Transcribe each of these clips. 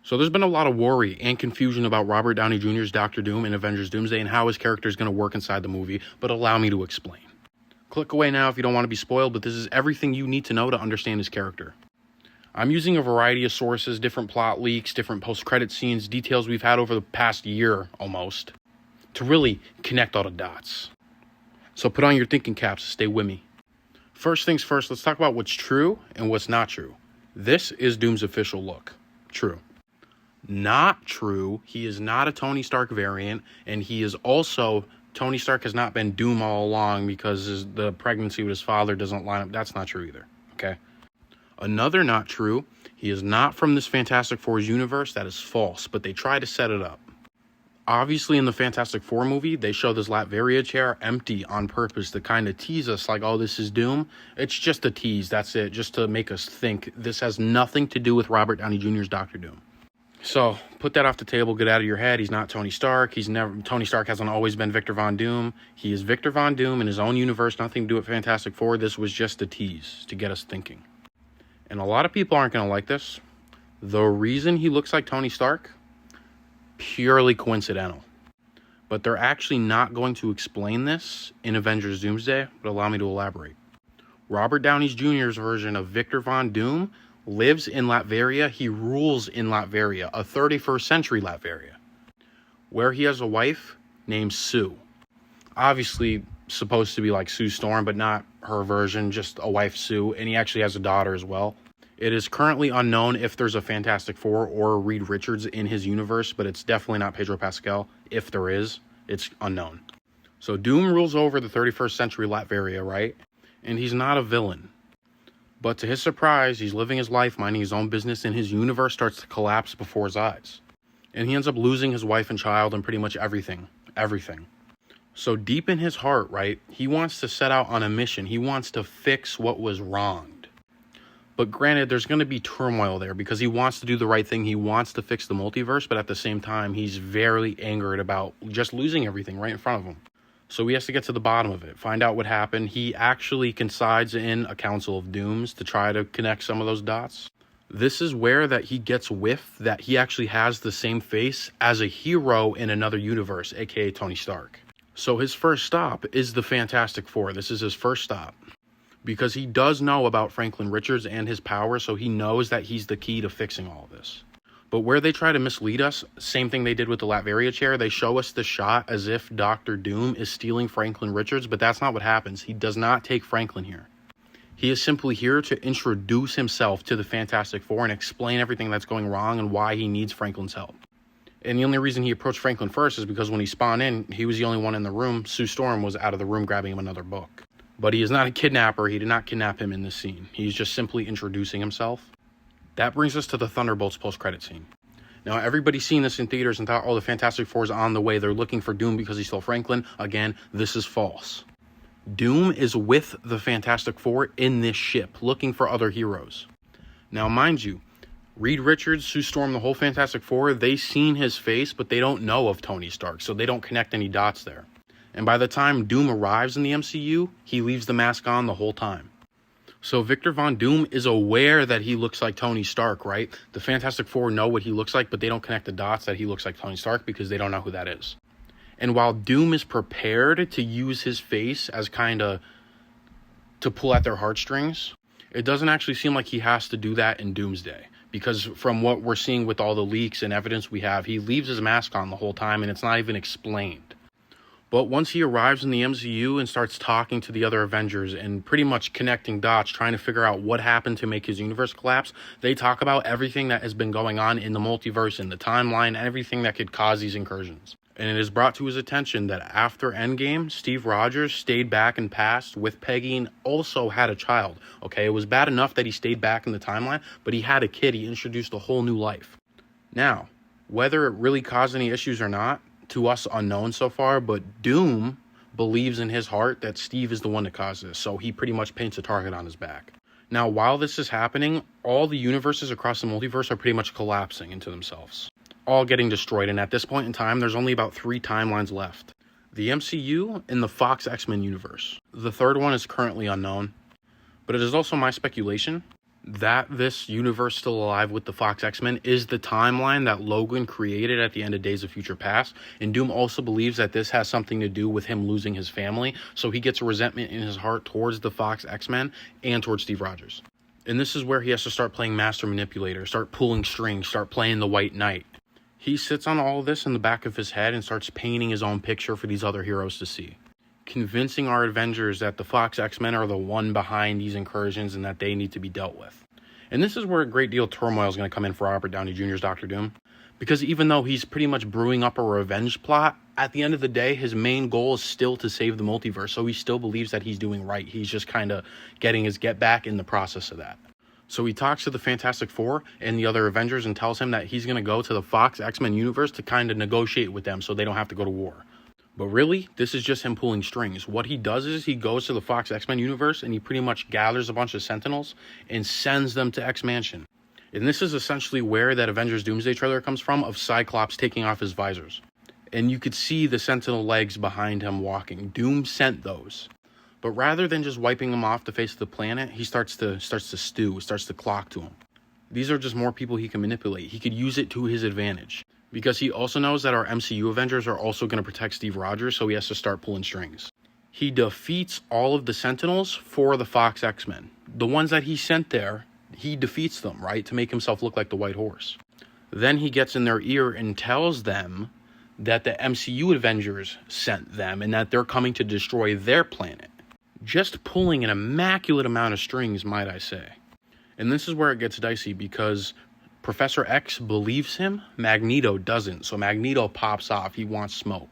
So there's been a lot of worry and confusion about Robert Downey Jr.'s Dr. Doom in Avengers Doomsday and how his character is going to work inside the movie, but allow me to explain. Click away now if you don't want to be spoiled, but this is everything you need to know to understand his character. I'm using a variety of sources, different plot leaks, different post-credit scenes, details we've had over the past year almost, to really connect all the dots. So put on your thinking caps, stay with me. First things first, let's talk about what's true and what's not true. This is Doom's official look. True. Not true, he is not a Tony Stark variant, and he is also, Tony Stark has not been Doom all along because the pregnancy with his father doesn't line up. That's not true either, okay? Another not true, he is not from this Fantastic Four's universe. That is false, but they try to set it up. Obviously, in the Fantastic Four movie, they show this Latveria chair empty on purpose to kind of tease us like, oh, this is Doom. It's just a tease, that's it, just to make us think this has nothing to do with Robert Downey Jr.'s Dr. Doom. So, put that off the table, get out of your head. He's not Tony Stark. Tony Stark hasn't always been Victor Von Doom. He is Victor Von Doom in his own universe, nothing to do with Fantastic Four. This was just a tease to get us thinking. And a lot of people aren't going to like this. The reason he looks like Tony Stark, purely coincidental. But they're actually not going to explain this in Avengers Doomsday, but allow me to elaborate. Robert Downey Jr.'s version of Victor Von Doom lives in Latveria. He rules in Latveria, a 31st century Latveria, where he has a wife named Sue. Obviously supposed to be like Sue Storm, but not her version, just a wife, Sue, and he actually has a daughter as well. It is currently unknown if there's a Fantastic Four or Reed Richards in his universe, but it's definitely not Pedro Pascal. If there is, it's unknown. So Doom rules over the 31st century Latveria, right? And he's not a villain. But to his surprise, he's living his life, minding his own business, and his universe starts to collapse before his eyes. And he ends up losing his wife and child and pretty much everything. Everything. So deep in his heart, right, he wants to set out on a mission. He wants to fix what was wronged. But granted, there's going to be turmoil there because he wants to do the right thing. He wants to fix the multiverse, but at the same time, he's very angered about just losing everything right in front of him. So he has to get to the bottom of it, find out what happened. He actually consides in a Council of Dooms to try to connect some of those dots. This is where that he gets whiff that he actually has the same face as a hero in another universe, aka Tony Stark. So his first stop is the Fantastic Four. This is his first stop. Because he does know about Franklin Richards and his power, so he knows that he's the key to fixing all of this. But where they try to mislead us, same thing they did with the Latveria chair, they show us the shot as if Dr. Doom is stealing Franklin Richards, but that's not what happens. He does not take Franklin here. He is simply here to introduce himself to the Fantastic Four and explain everything that's going wrong and why he needs Franklin's help. And the only reason he approached Franklin first is because when he spawned in, he was the only one in the room. Sue Storm was out of the room grabbing him another book. But he is not a kidnapper. He did not kidnap him in this scene. He's just simply introducing himself. That brings us to the Thunderbolts post-credit scene. Now, everybody's seen this in theaters and thought, oh, the Fantastic Four is on the way. They're looking for Doom because he stole Franklin. Again, this is false. Doom is with the Fantastic Four in this ship, looking for other heroes. Now, mind you, Reed Richards, Sue Storm, the whole Fantastic Four, they've seen his face, but they don't know of Tony Stark, so they don't connect any dots there. And by the time Doom arrives in the MCU, he leaves the mask on the whole time. So Victor Von Doom is aware that he looks like Tony Stark, right? The Fantastic Four know what he looks like, but they don't connect the dots that he looks like Tony Stark because they don't know who that is. And while Doom is prepared to use his face as kind of to pull at their heartstrings, it doesn't actually seem like he has to do that in Doomsday. Because from what we're seeing with all the leaks and evidence we have, he leaves his mask on the whole time and it's not even explained. But once he arrives in the MCU and starts talking to the other Avengers and pretty much connecting dots, trying to figure out what happened to make his universe collapse, they talk about everything that has been going on in the multiverse, in the timeline, everything that could cause these incursions. And it is brought to his attention that after Endgame, Steve Rogers stayed back and passed with Peggy and also had a child. Okay, it was bad enough that he stayed back in the timeline, but he had a kid. He introduced a whole new life. Now, whether it really caused any issues or not, to us unknown so far, but Doom believes in his heart that Steve is the one that caused this, so he pretty much paints a target on his back. Now, while this is happening, all the universes across the multiverse are pretty much collapsing into themselves, all getting destroyed, and at this point in time, there's only about 3 timelines left. The MCU and the Fox X-Men universe. The third one is currently unknown, but it is also my speculation that this universe still alive with the Fox X-Men is the timeline that Logan created at the end of Days of Future Past, and Doom also believes that this has something to do with him losing his family, so he gets a resentment in his heart towards the Fox X-Men and towards Steve Rogers. And this is where he has to start playing Master Manipulator, start pulling strings, start playing the White Knight. He sits on all of this in the back of his head and starts painting his own picture for these other heroes to see, convincing our Avengers that the Fox X-Men are the one behind these incursions and that they need to be dealt with. And this is where a great deal of turmoil is going to come in for Robert Downey Jr.'s Dr. Doom, because even though he's pretty much brewing up a revenge plot, at the end of the day, his main goal is still to save the multiverse, so he still believes that he's doing right. He's just kind of getting his get back in the process of that. So he talks to the Fantastic Four and the other Avengers and tells him that he's going to go to the Fox X-Men universe to kind of negotiate with them so they don't have to go to war. But really, this is just him pulling strings. What he does is he goes to the Fox X-Men universe and he pretty much gathers a bunch of Sentinels and sends them to X-Mansion. And this is essentially where that Avengers Doomsday trailer comes from, of Cyclops taking off his visors. And you could see the Sentinel legs behind him walking. Doom sent those. But rather than just wiping them off the face of the planet, he starts to stew, starts to clock to him. These are just more people he can manipulate. He could use it to his advantage, because he also knows that our MCU Avengers are also going to protect Steve Rogers, so he has to start pulling strings. He defeats all of the Sentinels for the Fox X-Men. The ones that he sent there, he defeats them, right, to make himself look like the White Horse. Then he gets in their ear and tells them that the MCU Avengers sent them and that they're coming to destroy their planet. Just pulling an immaculate amount of strings, might I say. And this is where it gets dicey, because Professor X believes him, Magneto doesn't. So Magneto pops off. He wants smoke.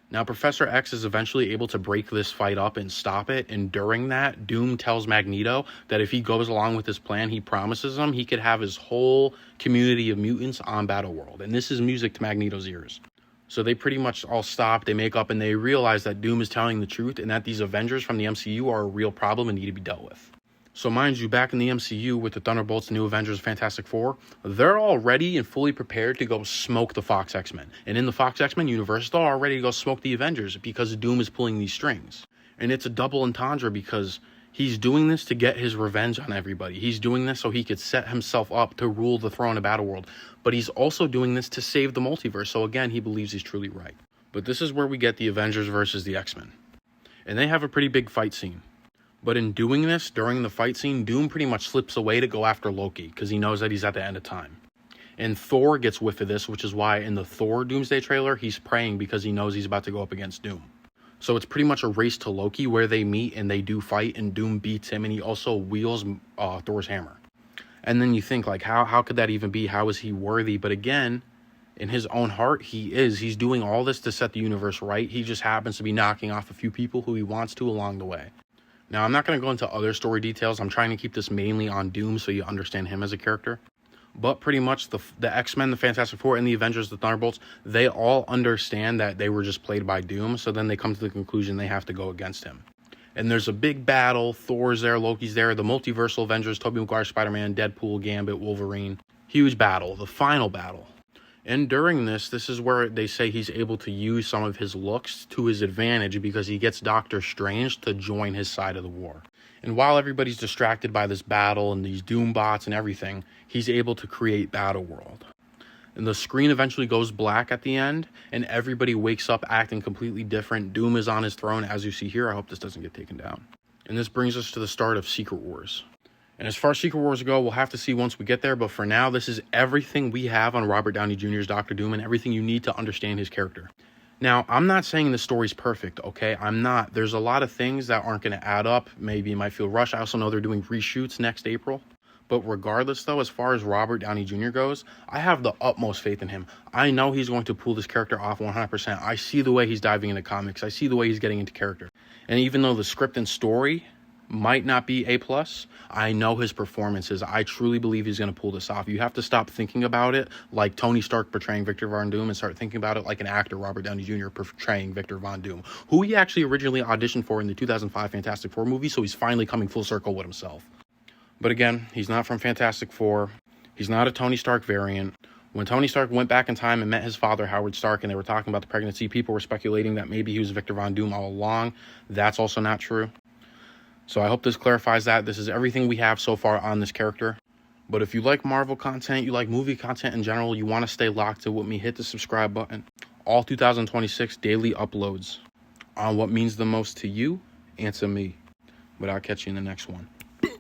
Now, Professor X is eventually able to break this fight up and stop it. And during that, Doom tells Magneto that if he goes along with his plan, he promises him he could have his whole community of mutants on Battleworld. And this is music to Magneto's ears. So they pretty much all stop, they make up, and they realize that Doom is telling the truth and that these Avengers from the MCU are a real problem and need to be dealt with. So mind you, back in the MCU with the Thunderbolts, the New Avengers, Fantastic Four, they're all ready and fully prepared to go smoke the Fox X-Men. And in the Fox X-Men universe, they're all ready to go smoke the Avengers because Doom is pulling these strings. And it's a double entendre, because he's doing this to get his revenge on everybody. He's doing this so he could set himself up to rule the throne of Battleworld. But he's also doing this to save the multiverse. So again, he believes he's truly right. But this is where we get the Avengers versus the X-Men. And they have a pretty big fight scene. But in doing this, during the fight scene, Doom pretty much slips away to go after Loki, because he knows that he's at the end of time. And Thor gets whiff of this, which is why in the Thor Doomsday trailer, he's praying because he knows he's about to go up against Doom. So it's pretty much a race to Loki where they meet and they do fight, and Doom beats him, and he also wields Thor's hammer. And then you think, like, how could that even be? How is he worthy? But again, in his own heart, he's doing all this to set the universe right. He just happens to be knocking off a few people who he wants to along the way. Now, I'm not going to go into other story details. I'm trying to keep this mainly on Doom so you understand him as a character. But pretty much the X-Men, the Fantastic Four, and the Avengers, the Thunderbolts, they all understand that they were just played by Doom. So then they come to the conclusion they have to go against him. And there's a big battle. Thor's there, Loki's there, the multiversal Avengers, Tobey Maguire, Spider-Man, Deadpool, Gambit, Wolverine. Huge battle, the final battle. And during this is where they say he's able to use some of his looks to his advantage, because he gets Doctor Strange to join his side of the war. And while everybody's distracted by this battle and these Doom bots and everything, he's able to create Battleworld. And the screen eventually goes black at the end, and everybody wakes up acting completely different. Doom is on his throne, as you see here. I hope this doesn't get taken down. And this brings us to the start of Secret Wars. And as far as Secret Wars go, we'll have to see once we get there. But for now, this is everything we have on Robert Downey Jr.'s Dr. Doom and everything you need to understand his character. Now, I'm not saying the story's perfect, okay? I'm not. There's a lot of things that aren't going to add up. Maybe you might feel rushed. I also know they're doing reshoots next April. But regardless, though, as far as Robert Downey Jr. goes, I have the utmost faith in him. I know he's going to pull this character off 100%. I see the way he's diving into comics. I see the way he's getting into character. And even though the script and story might not be A+, I know his performances. I truly believe he's going to pull this off. You have to stop thinking about it like Tony Stark portraying Victor Von Doom and start thinking about it like an actor, Robert Downey Jr. portraying Victor Von Doom, who he actually originally auditioned for in the 2005 Fantastic Four movie, so he's finally coming full circle with himself. But again, he's not from Fantastic Four. He's not a Tony Stark variant. When Tony Stark went back in time and met his father, Howard Stark, and they were talking about the pregnancy, people were speculating that maybe he was Victor Von Doom all along. That's also not true. So I hope this clarifies that. This is everything we have so far on this character. But if you like Marvel content, you like movie content in general, you want to stay locked in with me, hit the subscribe button. All 2026 daily uploads on what means the most to you and to me. But I'll catch you in the next one.